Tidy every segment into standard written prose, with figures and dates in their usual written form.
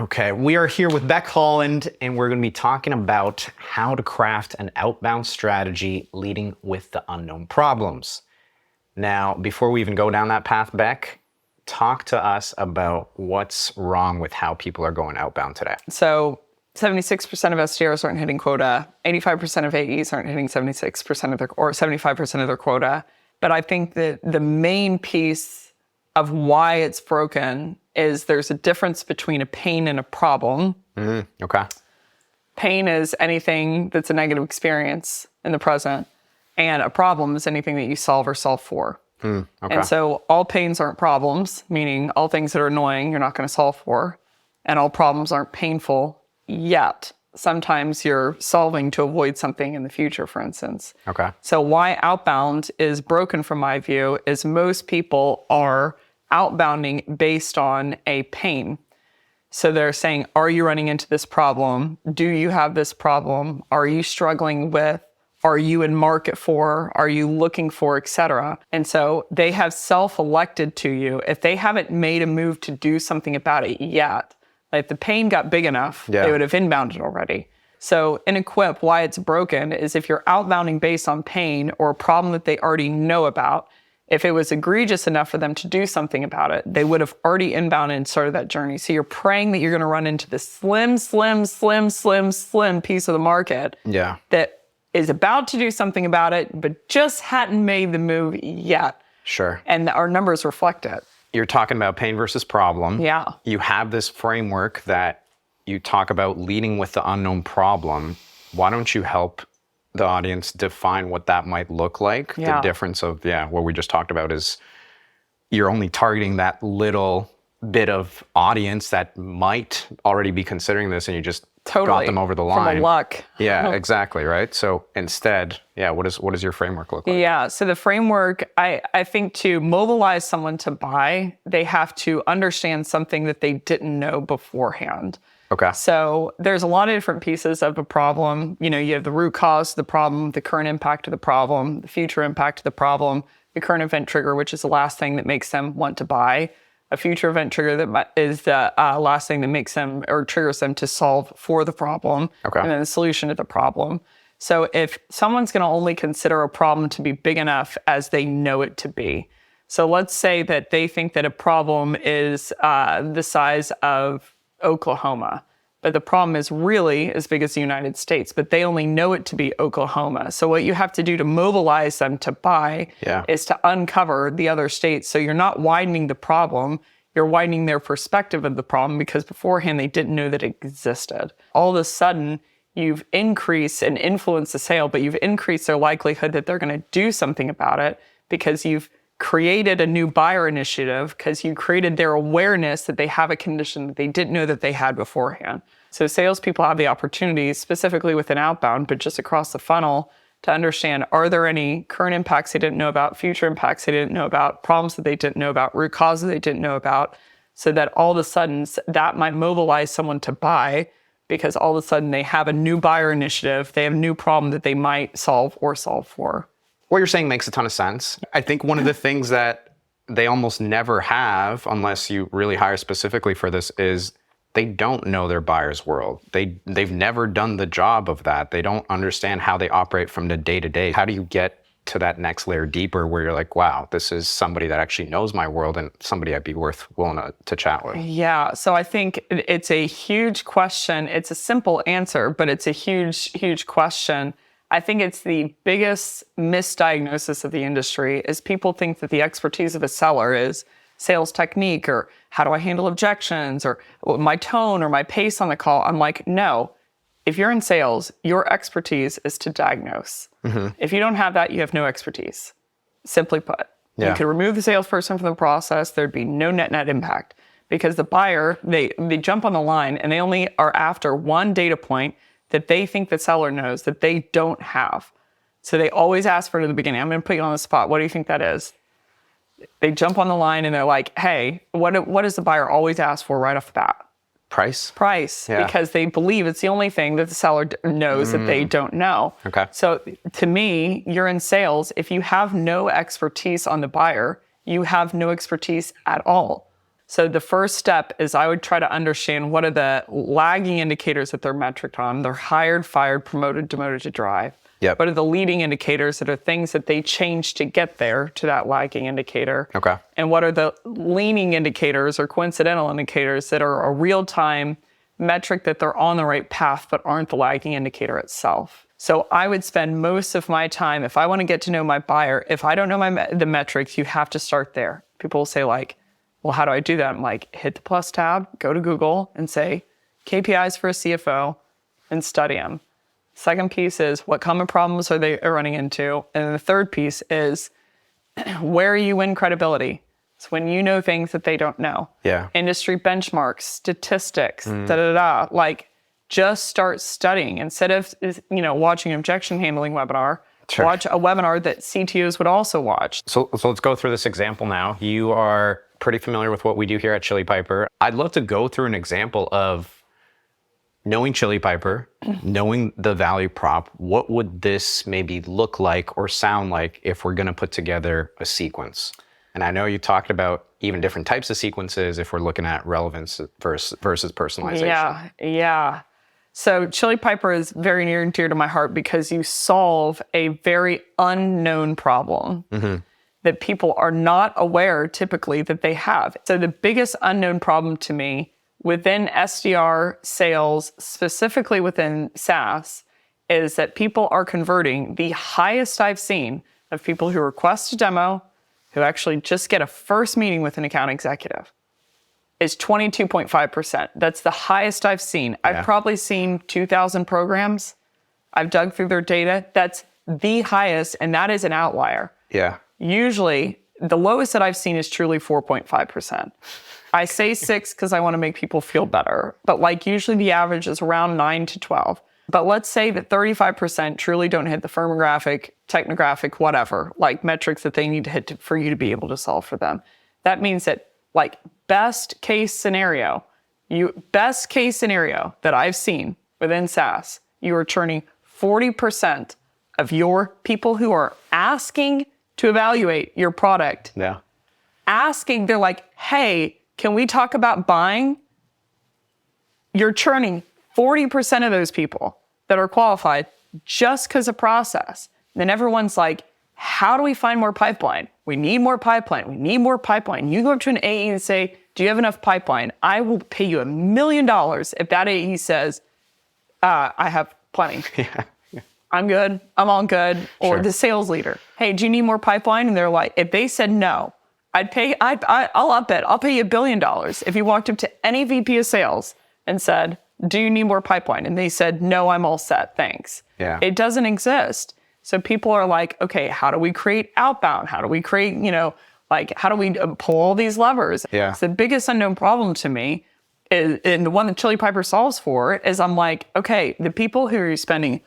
Okay, we are here with Becc Holland, and we're going to be talking about how to craft an outbound strategy leading with the unknown problems. Now, before we even go down that path, Becc, talk to us about what's wrong with how people are going outbound today. So 76% of SDRs aren't hitting quota. 85% of AEs aren't hitting 76% of their, or 75% of their quota. But I think that the main piece of why it's broken is there's a difference between a pain and a problem. Okay. Pain is anything that's a negative experience in the present, and a problem is anything that you solve or solve for. Okay. And so all pains aren't problems, meaning all things that are annoying you're not going to solve for, and all problems aren't painful yet. Sometimes you're solving to avoid something in the future, for instance. Okay. So why outbound is broken from my view is most people are outbounding based on a pain. So they're saying, are you running into this problem? Do you have this problem? Are you struggling with? Are you in market for? Are you looking for, etc.? And so they have self-elected to you. If they haven't made a move to do something about it yet, like if the pain got big enough, they would have inbounded already. So in Equip, why it's broken is if you're outbounding based on pain or a problem that they already know about, if it was egregious enough for them to do something about it, they would have already inbounded and started that journey. So you're praying that you're going to run into this slim piece of the market that is about to do something about it, but just hadn't made the move yet. Sure. And our numbers reflect it. You're talking about pain versus problem. Yeah. You have this framework that you talk about leading with the unknown problem. Why don't you help the audience define what that might look like? The difference of, what we just talked about is you're only targeting that little bit of audience that might already be considering this, and you just got them over the line. From a luck. Yeah, exactly, right? So instead, what does your framework look like? Yeah, so the framework, I think to mobilize someone to buy, they have to understand something that they didn't know beforehand. Okay. So there's a lot of different pieces of a problem. You know, you have the root cause of the problem, the current impact of the problem, the future impact of the problem, the current event trigger, which is the last thing that makes them want to buy, a future event trigger that is the last thing that makes them or triggers them to solve for the problem, and then the solution to the problem. So if someone's going to only consider a problem to be big enough as they know it to be. So let's say that they think that a problem is the size of Oklahoma, but the problem is really as big as the United States, but they only know it to be Oklahoma. So what you have to do to mobilize them to buy is to uncover the other states. So you're not widening the problem, you're widening their perspective of the problem, because beforehand they didn't know that it existed. All of a sudden, you've increased and influenced the sale, but you've increased their likelihood that they're going to do something about it because you've created a new buyer initiative, because you created their awareness that they have a condition that they didn't know that they had beforehand. So salespeople have the opportunity, specifically within outbound, but just across the funnel, to understand, are there any current impacts they didn't know about, future impacts they didn't know about, problems that they didn't know about, root causes they didn't know about, so that all of a sudden that might mobilize someone to buy, because all of a sudden they have a new buyer initiative, they have a new problem that they might solve or solve for. What you're saying makes a ton of sense. I think one of the things that they almost never have, unless you really hire specifically for this, is they don't know their buyer's world. They've never done the job of that. They don't understand how they operate from the day to day. How do you get to that next layer deeper where you're like, wow, this is somebody that actually knows my world and somebody I'd be willing to chat with? Yeah, so I think it's a huge question. It's a simple answer, but it's a huge question. I think it's the biggest misdiagnosis of the industry is people think that the expertise of a seller is sales technique, or how do I handle objections, or my tone or my pace on the call. I'm like, no, if you're in sales, your expertise is to diagnose. If you don't have that, you have no expertise, simply put. You could remove the salesperson from the process, there'd be no net impact, because the buyer, they jump on the line and they only are after one data point that they think the seller knows that they don't have. So they always ask for it in the beginning. I'm going to put you on the spot. What do you think that is? They jump on the line and they're like, hey, what does the buyer always ask for right off the bat? Price? Because they believe it's the only thing that the seller knows that they don't know. Okay. So to me, you're in sales. If you have no expertise on the buyer, you have no expertise at all. So the first step is I would try to understand what are the lagging indicators that they're metriced on. They're hired, fired, promoted, demoted to drive. Yep. What are the leading indicators that are things that they change to get there to that lagging indicator? Okay. And what are the leaning indicators or coincidental indicators that are a real-time metric that they're on the right path but aren't the lagging indicator itself? So I would spend most of my time, if I want to get to know my buyer, if I don't know the metrics, you have to start there. People will say like, well, how do I do that? I'm like, hit the plus tab, go to Google and say KPIs for a CFO and study them. Second piece is what common problems are they running into? And then the third piece is where you win credibility. It's when you know things that they don't know. Yeah. Industry benchmarks, statistics, like just start studying. Instead of, watching an objection handling webinar, Sure. watch a webinar that CTOs would also watch. So let's go through this example now. You are pretty familiar with what we do here at Chili Piper. I'd love to go through an example of knowing Chili Piper, knowing the value prop. What would this maybe look like or sound like if we're going to put together a sequence? And I know you talked about even different types of sequences if we're looking at relevance versus personalization. Yeah. So Chili Piper is very near and dear to my heart because you solve a very unknown problem that people are not aware typically that they have. So the biggest unknown problem to me within SDR sales, specifically within SaaS, is that people are converting. The highest I've seen of people who request a demo, who actually just get a first meeting with an account executive, is 22.5%. That's the highest I've seen. I've probably seen 2,000 programs. I've dug through their data. That's the highest, and that is an outlier. Yeah. Usually, the lowest that I've seen is truly 4.5%. I say 6 because I want to make people feel better, but like usually the average is around 9 to 12. But let's say that 35% truly don't hit the firmographic, technographic, whatever, like metrics that they need to hit for you to be able to solve for them. That means that like best case scenario that I've seen within SaaS, you are churning 40% of your people who are asking to evaluate your product. Yeah. They're like, hey, can we talk about buying? You're churning 40% of those people that are qualified just because of process. And then everyone's like, how do we find more pipeline? We need more pipeline. We need more pipeline. You go up to an AE and say, do you have enough pipeline? I will pay you $1 million if that AE says, I have plenty. Yeah. I'm good. I'm all good. Or Sure. the sales leader. Hey, do you need more pipeline? And they're like, if they said no, I'll up it. I'll pay you $1 billion. If you walked up to any VP of sales and said, do you need more pipeline? And they said, no, I'm all set. Thanks. Yeah. It doesn't exist. So people are like, okay, how do we create outbound? How do we create, how do we pull all these levers? Yeah. So the biggest unknown problem to me is, and the one that Chili Piper solves for, is I'm like, okay, the people who are spending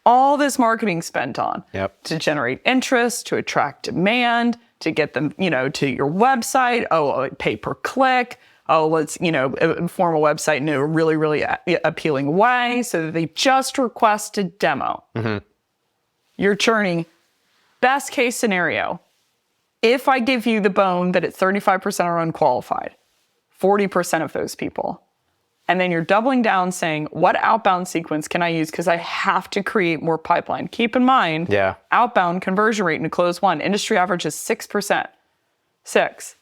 all this marketing spent on to generate interest, to attract demand, to get them, to your website. Oh, pay per click. Oh, let's, form a website in a really, really appealing way so that they just request a demo. You're churning, best case scenario, if I give you the bone that it's 35% are unqualified, 40% of those people. And then you're doubling down saying, what outbound sequence can I use? Because I have to create more pipeline. Keep in mind, outbound conversion rate in a close one, industry average is 6%. 6.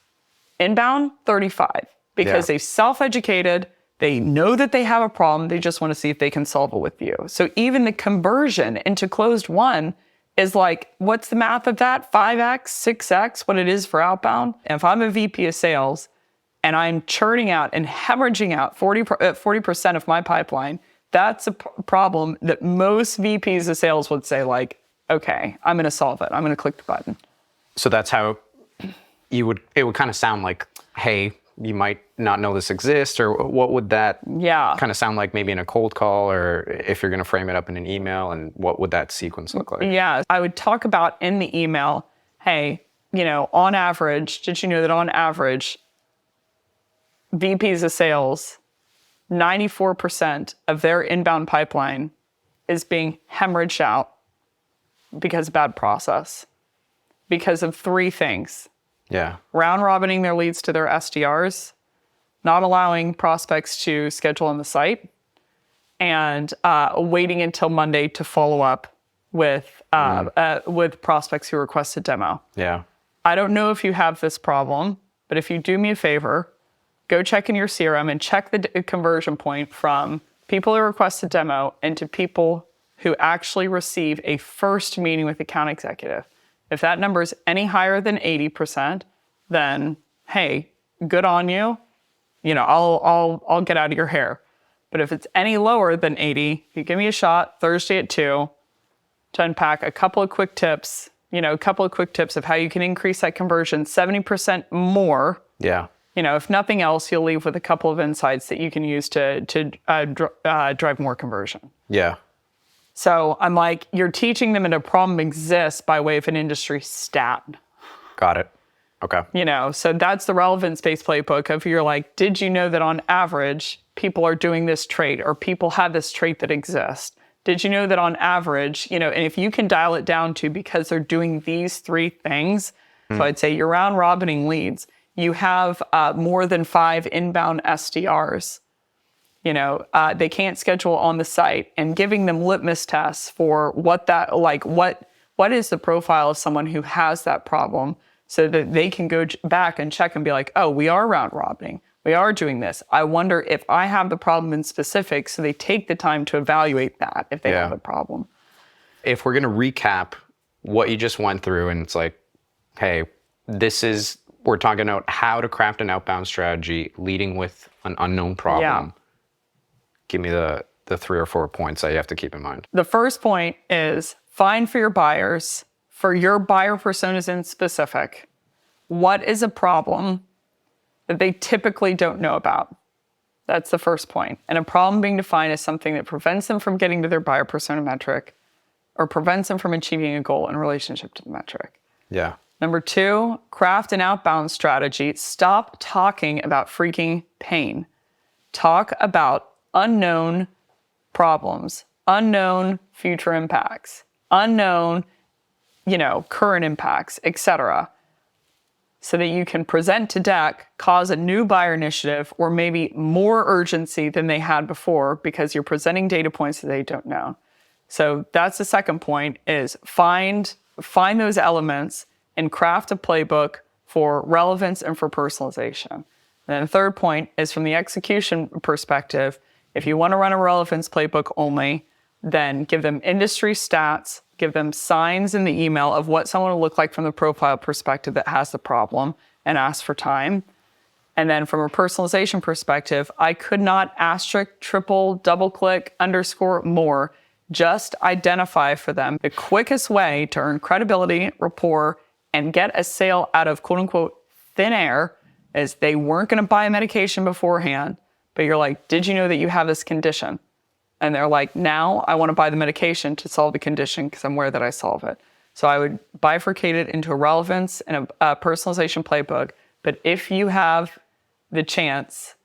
Inbound, 35. Because they've self-educated, they know that they have a problem, they just want to see if they can solve it with you. So even the conversion into closed one is like, what's the math of that? 5x, 6x, what it is for outbound? And if I'm a VP of sales, and I'm churning out and hemorrhaging out 40% of my pipeline, that's a problem that most VPs of sales would say like, okay, I'm going to solve it. I'm going to click the button. So that's how it would kind of sound like, hey, you might not know this exists, or what would that kind of sound like maybe in a cold call, or if you're going to frame it up in an email, and what would that sequence look like? Yeah, I would talk about in the email, hey, on average, did you know that on average, VPs of sales, 94% of their inbound pipeline is being hemorrhaged out because of bad process, because of 3 things. Yeah. Round robining their leads to their SDRs, not allowing prospects to schedule on the site, and waiting until Monday to follow up with prospects who request a demo. Yeah. I don't know if you have this problem, but if you do me a favor, go check in your CRM and check the conversion point from people who request a demo into people who actually receive a first meeting with account executive. If that number is any higher than 80%, then hey, good on you. You know, I'll get out of your hair. But if it's any lower than 80, you give me a shot Thursday at 2 to unpack a couple of quick tips, of how you can increase that conversion 70% more. Yeah. You know, if nothing else, you'll leave with a couple of insights that you can use to drive more conversion. Yeah. So I'm like, you're teaching them that a problem exists by way of an industry stat. Got it. Okay. You know, so that's the relevance-based playbook of you're like, did you know that on average, people are doing this trait or people have this trait that exists? Did you know that on average, you know, and if you can dial it down to because they're doing these 3 things, so I'd say you're round robining leads, you have more than 5 inbound SDRs. You know, they can't schedule on the site, and giving them litmus tests for what is the profile of someone who has that problem, so that they can go back and check and be like, oh, we are round robining. We are doing this. I wonder if I have the problem in specific, so they take the time to evaluate that if they have a problem. If we're going to recap what you just went through, and it's like, hey, we're talking about how to craft an outbound strategy leading with an unknown problem. Yeah. Give me the 3 or 4 points that you have to keep in mind. The first point is find for your buyers, for your buyer personas in specific, what is a problem that they typically don't know about? That's the first point. And a problem being defined as something that prevents them from getting to their buyer persona metric or prevents them from achieving a goal in relationship to the metric. Yeah. Number 2, craft an outbound strategy. Stop talking about freaking pain. Talk about unknown problems, unknown future impacts, unknown, current impacts, etc. So that you can present to deck, cause a new buyer initiative, or maybe more urgency than they had before because you're presenting data points that they don't know. So that's the second point, is find those elements and craft a playbook for relevance and for personalization. And then the third point is from the execution perspective. If you want to run a relevance playbook only, then give them industry stats, give them signs in the email of what someone will look like from the profile perspective that has the problem, and ask for time. And then from a personalization perspective, I could not asterisk, triple, double click, underscore more. Just identify for them the quickest way to earn credibility, rapport, and get a sale out of quote unquote thin air, is they weren't going to buy a medication beforehand, but you're like, did you know that you have this condition? And they're like, now I want to buy the medication to solve the condition because I'm aware that I solve it. So I would bifurcate it into a relevance and a personalization playbook. But if you have the chance,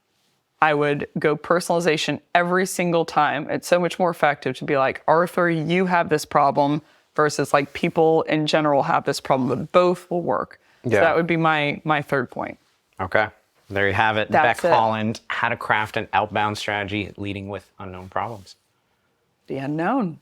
I would go personalization every single time. It's so much more effective to be like, Arthur, you have this problem, versus like people in general have this problem, but both will work. Yeah. So that would be my third point. Okay. There you have it. That's Becc Holland, how to craft an outbound strategy leading with unknown problems. The unknown.